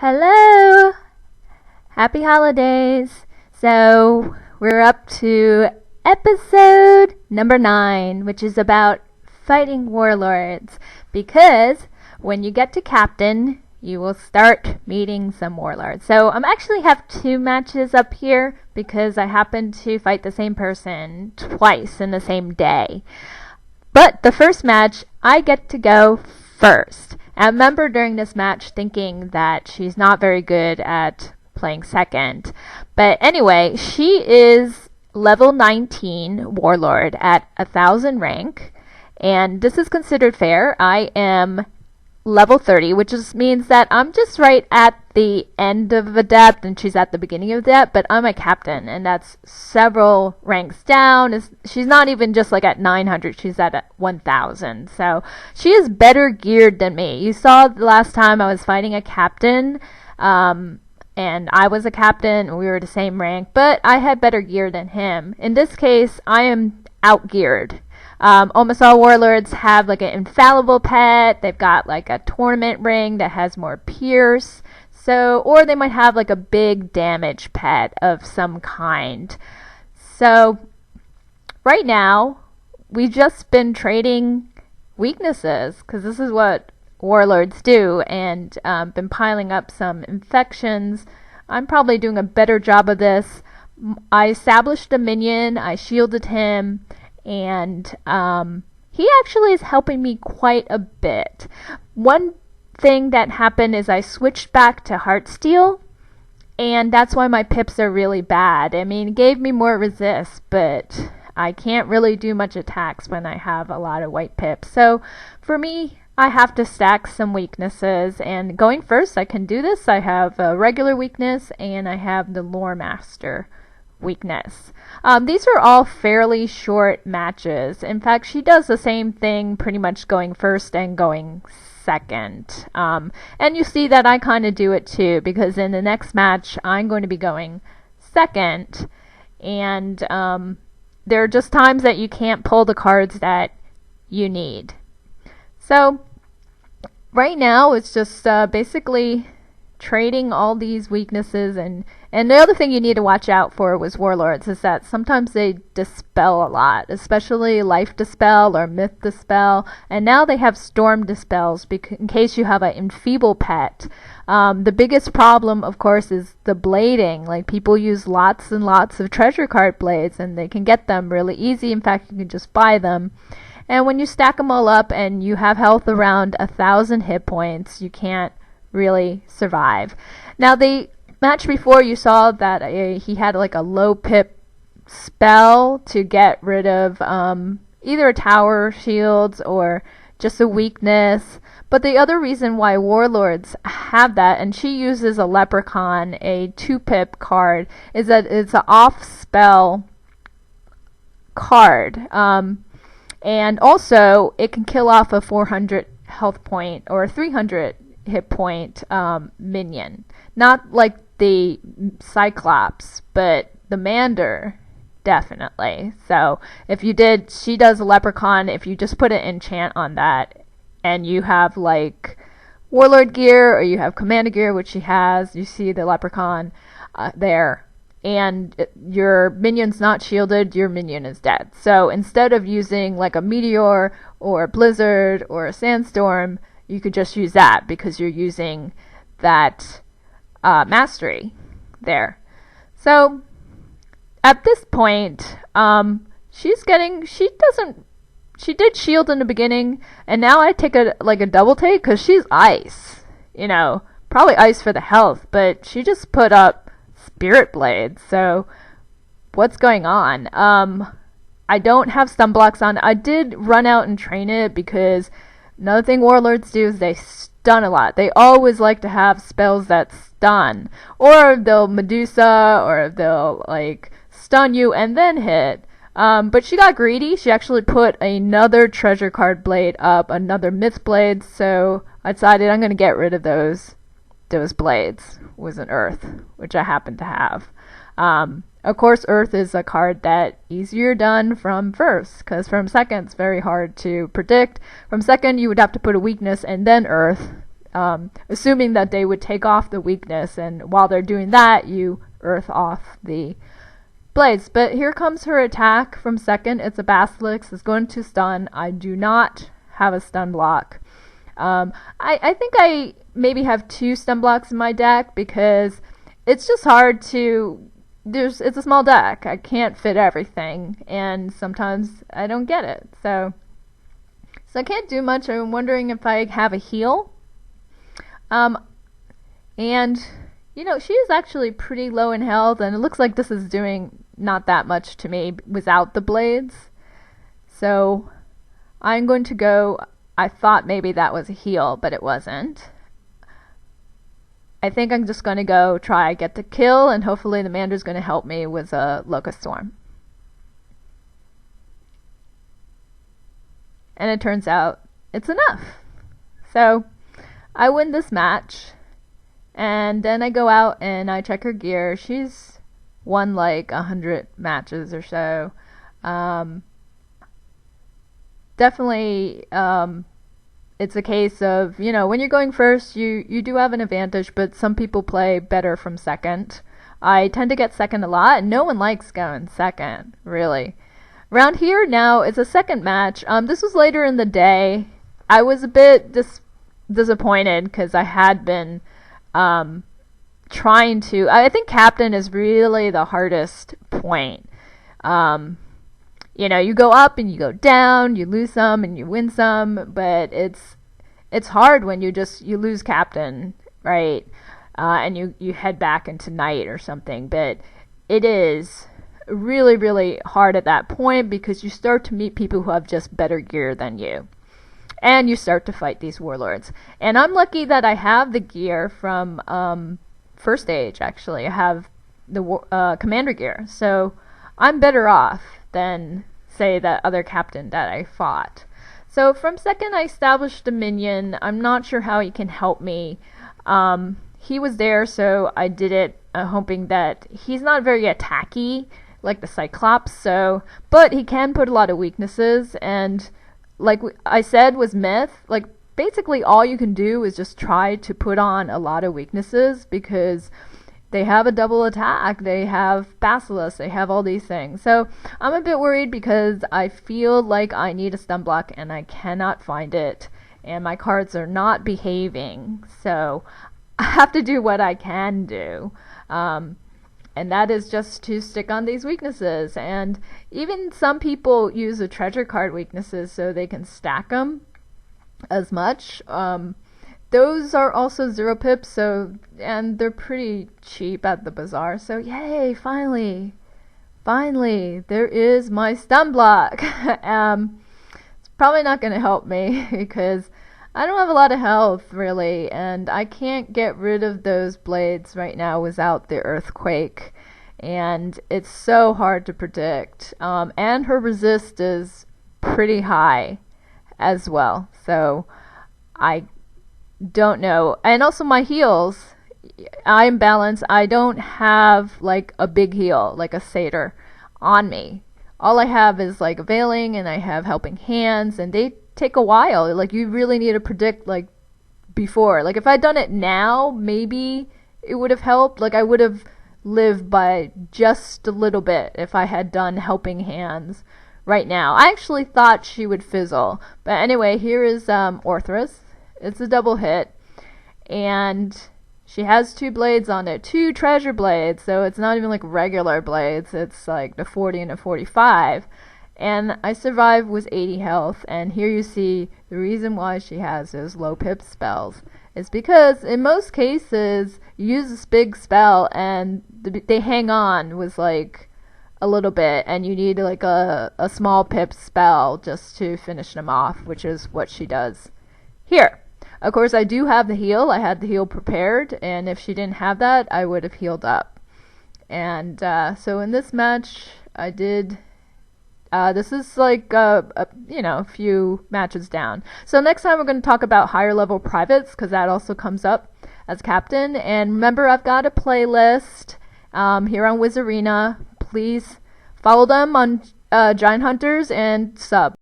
Hello! Happy holidays! So, we're up to episode number 9, which is about fighting warlords. Because when you get to captain, you will start meeting some warlords. So, I'm actually have 2 matches up here because I happen to fight the same person twice in the same day. But the first match, I get to go first. I remember during this match thinking that she's not very good at playing second. But anyway, she is level 19 Warlord at 1000 rank. And this is considered fair. I am level 30, which means that I'm just right at the end of Adept and she's at the beginning of Adept, but I'm a captain and that's several ranks down. She's not even just like at 900, she's at 1000. So she is better geared than me. You saw the last time I was fighting a captain, and I was a captain and we were the same rank, but I had better gear than him. In this case, I am out-geared. Almost all warlords have like an infallible pet. They've got like a tournament ring that has more pierce. Or they might have like a big damage pet of some kind. So right now we've just been trading weaknesses because this is what warlords do, and been piling up some infections. I'm probably doing a better job of this. I established a minion. I shielded him. And he actually is helping me quite a bit. One thing that happened is I switched back to Heartsteel, and that's why my pips are really bad. I mean, it gave me more resist, but I can't really do much attacks when I have a lot of white pips. So for me, I have to stack some weaknesses, and going first, I can do this. I have a regular weakness, and I have the Lore Master weakness. These are all fairly short matches. In fact, she does the same thing pretty much going first and going second. And you see that I kind of do it too, because in the next match I'm going to be going second, and there are just times that you can't pull the cards that you need. So right now it's just basically trading all these weaknesses, and the other thing you need to watch out for with warlords is that sometimes they dispel a lot, especially life dispel or myth dispel, and now they have storm dispels in case you have an enfeeble pet. The biggest problem, of course, is the blading. Like, people use lots and lots of treasure card blades and they can get them really easy. In fact, you can just buy them. And when you stack them all up and you have health around 1000 hit points, you can't really survive. Now, the match before, you saw that he had like a low pip spell to get rid of either a tower shields or just a weakness. But the other reason why warlords have that, and she uses a leprechaun, a 2-pip card, is that it's an off spell card. And also it can kill off a 400 health point or a 300 hit point minion. Not like the Cyclops, but the Mander, definitely. So she does a leprechaun. If you just put an enchant on that and you have like warlord gear or you have commander gear, which she has, you see the leprechaun there, and your minion's not shielded, your minion is dead. So instead of using like a meteor or a blizzard or a sandstorm, you could just use that because you're using that mastery there. So at this point, she did shield in the beginning, and now I take a double take because she's ice. Probably ice for the health, but she just put up spirit blades. So what's going on? I don't have stun blocks on. I did run out and train it because another thing warlords do is they stun a lot. They always like to have spells that stun, or they'll Medusa, or they'll like stun you and then hit. But she got greedy. She actually put another treasure card blade up, another myth blade. So I decided I'm going to get rid of those blades with an earth, which I happen to have. Of course, Earth is a card that easier done from first, because from second it's very hard to predict. From second you would have to put a weakness and then Earth, assuming that they would take off the weakness, and while they're doing that, you earth off the blades. But here comes her attack from second. It's a Basilisk. It's going to stun. I do not have a stun block. I think I maybe have 2 stun blocks in my deck because it's just hard to... it's a small deck. I can't fit everything, and sometimes I don't get it. So I can't do much. I'm wondering if I have a heal. And, you know, she is actually pretty low in health, and it looks like this is doing not that much to me without the blades. So I'm going to go... I thought maybe that was a heal, but it wasn't. I think I'm just going to go try get the kill, and hopefully the Mander's going to help me with a Locust Storm. And it turns out it's enough. So I win this match, and then I go out and I check her gear. She's won like 100 matches or so. Definitely, it's a case of, you know, when you're going first, you do have an advantage, but some people play better from second. I tend to get second a lot, and no one likes going second, really. Around here now, it's a second match. This was later in the day. I was a bit disappointed because I had been trying to... I think Captain is really the hardest point. You know, you go up and you go down, you lose some and you win some, but it's hard when you lose Captain, right? And you head back into night or something. But it is really, really hard at that point because you start to meet people who have just better gear than you. And you start to fight these warlords. And I'm lucky that I have the gear from first stage, actually. I have the commander gear. So I'm better off than, say, that other captain that I fought. So from second, I established a minion. I'm not sure how he can help me. He was there, so I did it hoping that he's not very attacky like the Cyclops, but he can put a lot of weaknesses, and like I said was Myth, like basically all you can do is just try to put on a lot of weaknesses because they have a double attack, they have Basilisk, they have all these things. So I'm a bit worried because I feel like I need a stun block and I cannot find it, and my cards are not behaving. So I have to do what I can do. And that is just to stick on these weaknesses. And even some people use the treasure card weaknesses so they can stack them as much. Those are also 0 pips, and they're pretty cheap at the bazaar. So yay, finally, there is my stun block. It's probably not going to help me because I don't have a lot of health, really, and I can't get rid of those blades right now without the earthquake, and it's so hard to predict. And her resist is pretty high as well, so I don't know. And also my heals, I'm balanced. I don't have like a big heal, like a satyr, on me. All I have is like a veiling, and I have helping hands, and they take a while. Like, you really need to predict like before. Like, if I'd done it now, maybe it would have helped. Like, I would have lived by just a little bit if I had done helping hands right now. I actually thought she would fizzle, but anyway, here is Orthrus. It's a double hit, and she has 2 blades on it, 2 treasure blades, so it's not even like regular blades. It's like the 40 and the 45. And I survived with 80 health, and here you see the reason why she has those low pip spells. It's because in most cases, you use this big spell and they hang on with like a little bit, and you need like a small pip spell just to finish them off, which is what she does here. Of course, I do have the heal. I had the heal prepared, and if she didn't have that, I would have healed up. And so in this match, I did... this is like, a few matches down. So next time we're going to talk about higher level privates, because that also comes up as captain. And remember, I've got a playlist here on Wizarina. Please follow them on Giant Hunters and sub.